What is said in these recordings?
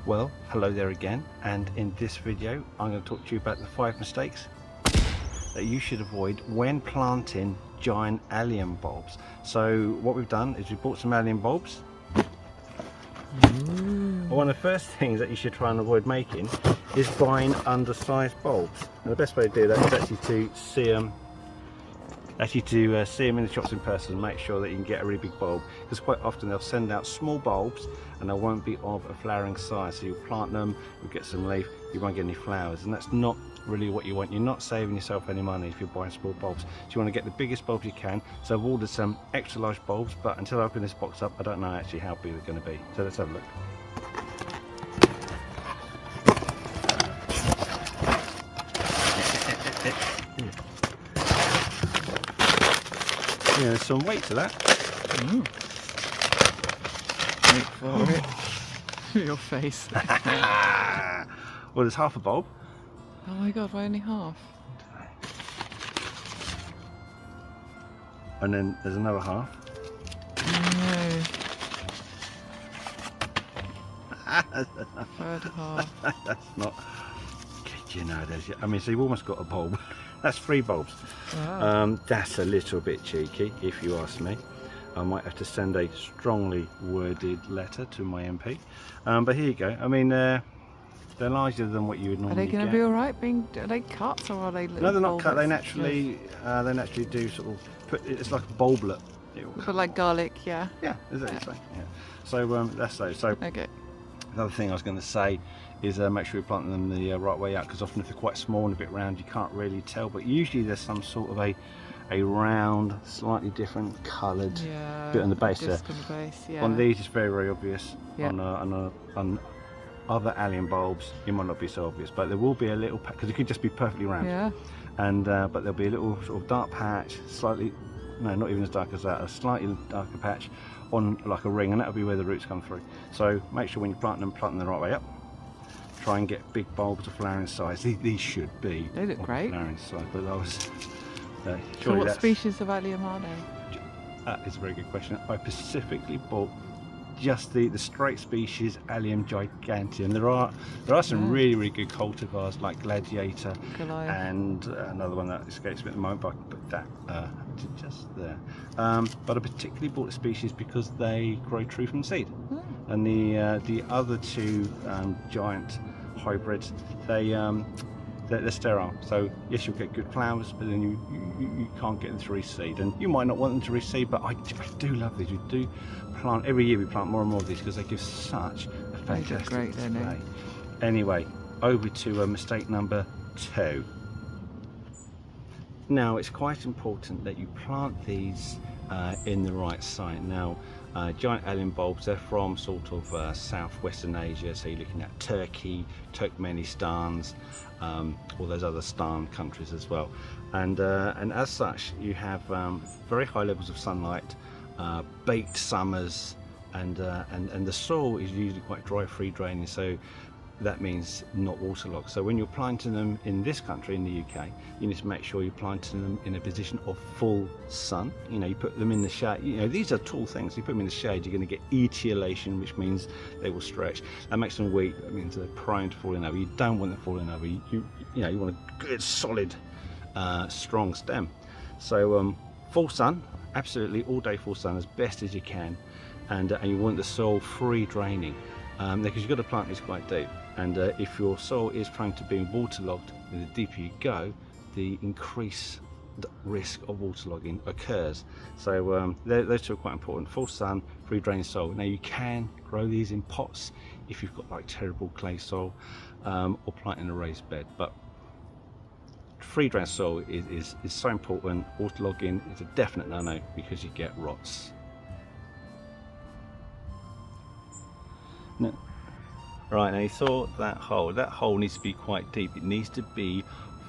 Well, hello there again, and in this video I'm going to talk to you about the 5 mistakes that you should avoid when planting giant allium bulbs. So what we've done is we bought some allium bulbs. One of the first things that you should try and avoid making is buying undersized bulbs, and the best way to do that is actually to see them in the shops in person and make sure that you can get a really big bulb, because quite often they'll send out small bulbs and they won't be of a flowering size. So you'll plant them, you'll get some leaf, you won't get any flowers, and that's not really what you want. You're not saving yourself any money if you're buying small bulbs. So you want to get the biggest bulbs you can. So I've ordered some extra large bulbs, but until I open this box up I don't know actually how big they're going to be. So let's have a look. Yeah, there's some weight to that. Wait for it. Your face. Well, there's half a bulb. Oh my god, why only half? And then there's another half. No. Third half. That's not. You know, I mean, so you've almost got a bulb. That's 3 bulbs. Wow. That's a little bit cheeky, if you ask me. I might have to send a strongly worded letter to my MP. But here you go. I mean, they're larger than what you would normally get. Are they going to be alright? Are they cut or are they little? No, they're not cut. They bulbous? naturally do sort of put. It's like a bulblet. But like garlic, yeah. Yeah, exactly. Yeah. So that's those. So Okay. another thing I was going to say is make sure you plant them the right way out, because often if they're quite small and a bit round you can't really tell, but usually there's some sort of a round, slightly different coloured bit on the base there. On these it's very obvious. Yeah. On other allium bulbs it might not be so obvious, but there will be a little patch, because it could just be perfectly round. Yeah. And but there'll be a little sort of dark patch, slightly, no, not even as dark as that, a slightly darker patch on like a ring, and that'll be where the roots come through. So make sure when you plant them the right way up. Try and get big bulbs of flowering size. These should be. They look great. Flowering size, but I was. So what species of allium are they? That is a very good question. I specifically bought just the straight species Allium giganteum. There are some really good cultivars like Gladiator and another one that escapes me at the moment, but I can put that just there. But I particularly bought the species because they grow true from seed. And the other 2 giant hybrids, they're sterile. So yes, you'll get good flowers, but then you can't get them to reseed, and you might not want them to reseed. But I do love these. We do plant every year. We plant more and more of these because they give such a fantastic display. Anyway, over to mistake number 2. Now it's quite important that you plant these in the right site. Now giant allium bulbs, they're from sort of southwestern Asia, so you're looking at Turkey, Turkmenistan, all those other stan countries as well, and as such you have very high levels of sunlight, baked summers, and the soil is usually quite dry, free draining, so that means not waterlogged. So when you're planting them in this country, in the UK, you need to make sure you're planting them in a position of full sun. You know, you put them in the shade. You know, these are tall things. You put them in the shade, you're going to get etiolation, which means they will stretch. That makes them weak. That means they're prone to falling over. You don't want them falling over. You want a good, solid, strong stem. So full sun, absolutely all day full sun as best as you can, and you want the soil free draining. Because you've got to plant these quite deep, and if your soil is prone to being waterlogged, the deeper you go, the increased risk of waterlogging occurs. So those 2 are quite important: full sun, free draining soil. Now you can grow these in pots if you've got like terrible clay soil, or plant in a raised bed, but free drain soil is so important. Waterlogging is a definite no-no because you get rots. No. Right, now you saw that hole needs to be quite deep. It needs to be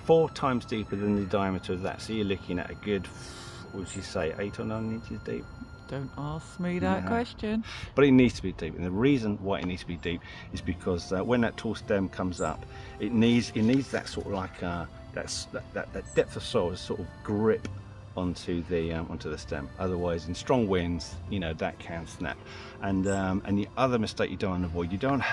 4 times deeper than the diameter of that, so you're looking at a good, what would you say, 8 or 9 inches deep? Don't ask me that question. But it needs to be deep, and the reason why it needs to be deep is because when that tall stem comes up, it needs that sort of like that depth of soil, sort of grip onto the stem. Otherwise, in strong winds, you know, that can snap. And the other mistake you don't want to avoid, you don't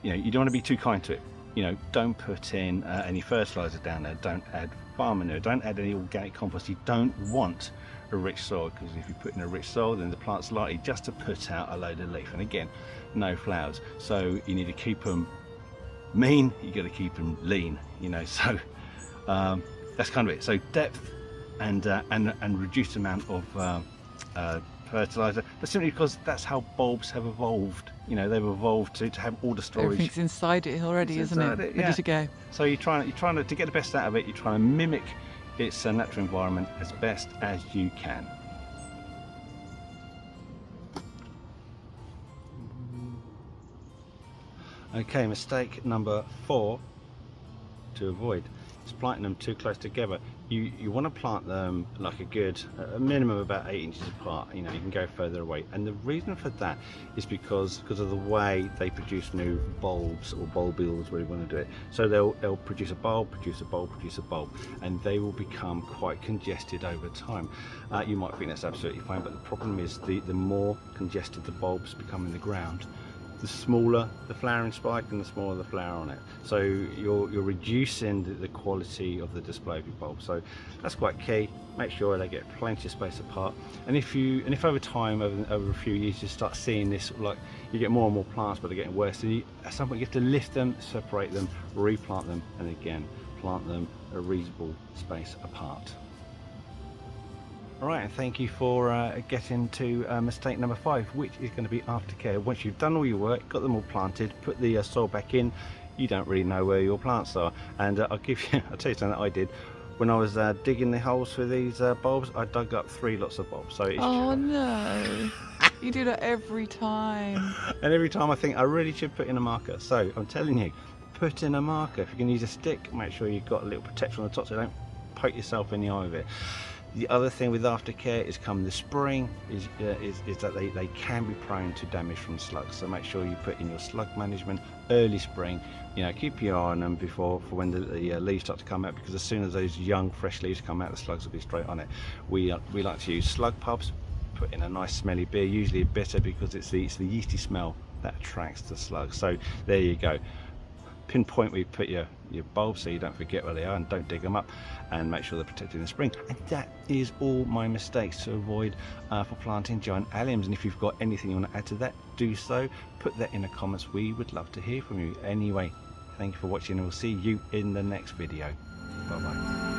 want to be too kind to it. You know, don't put in any fertilizer down there. Don't add farm manure. Don't add any organic compost. You don't want a rich soil, because if you put in a rich soil, then the plant's likely just to put out a load of leaf, and again, no flowers. So you need to keep them mean, you got to keep them lean, you know. So that's kind of it. So depth and reduced amount of fertilizer, but simply because that's how bulbs have evolved. You know, they've evolved to have all the storage. Everything's inside it already, isn't it? Ready to go. So you're trying to get the best out of it. You're trying to mimic its natural environment as best as you can. Okay, mistake number 4 to avoid is planting them too close together. You want to plant them like a minimum of about 8 inches apart. You know, you can go further away, and the reason for that is because of the way they produce new bulbs or bulbules, where you want to do it. So they'll produce a bulb, produce a bulb, produce a bulb, and they will become quite congested over time. You might think that's absolutely fine, but the problem is the more congested the bulbs become in the ground, the smaller the flowering spike and the smaller the flower on it. So you're reducing the quality of the display of your bulb. So that's quite key. Make sure they get plenty of space apart. And if over time, over a few years, you start seeing this, like you get more and more plants, but they're getting worse, then at some point you have to lift them, separate them, replant them, and again plant them a reasonable space apart. Alright, and thank you for getting to mistake number 5, which is going to be aftercare. Once you've done all your work, got them all planted, put the soil back in, you don't really know where your plants are. And I'll tell you something that I did. When I was digging the holes for these bulbs, I dug up 3 lots of bulbs. So oh no, you do that every time. And every time I think I really should put in a marker. So I'm telling you, put in a marker. If you can use a stick, make sure you've got a little protection on the top so you don't poke yourself in the eye with it. The other thing with aftercare is come the spring is that they can be prone to damage from slugs. So make sure you put in your slug management early spring. You know, keep your eye on them for when the leaves start to come out, because as soon as those young fresh leaves come out, the slugs will be straight on it. We like to use slug pubs. Put in a nice smelly beer, usually bitter, because it's the yeasty smell that attracts the slugs. So there you go. Pinpoint where you put your bulbs so you don't forget where they are, and don't dig them up, and make sure they're protected in the spring. And that is all my mistakes to avoid for planting giant alliums. And if you've got anything you want to add to that, do so. Put that in the comments. We would love to hear from you. Anyway, thank you for watching, and we'll see you in the next video. Bye bye.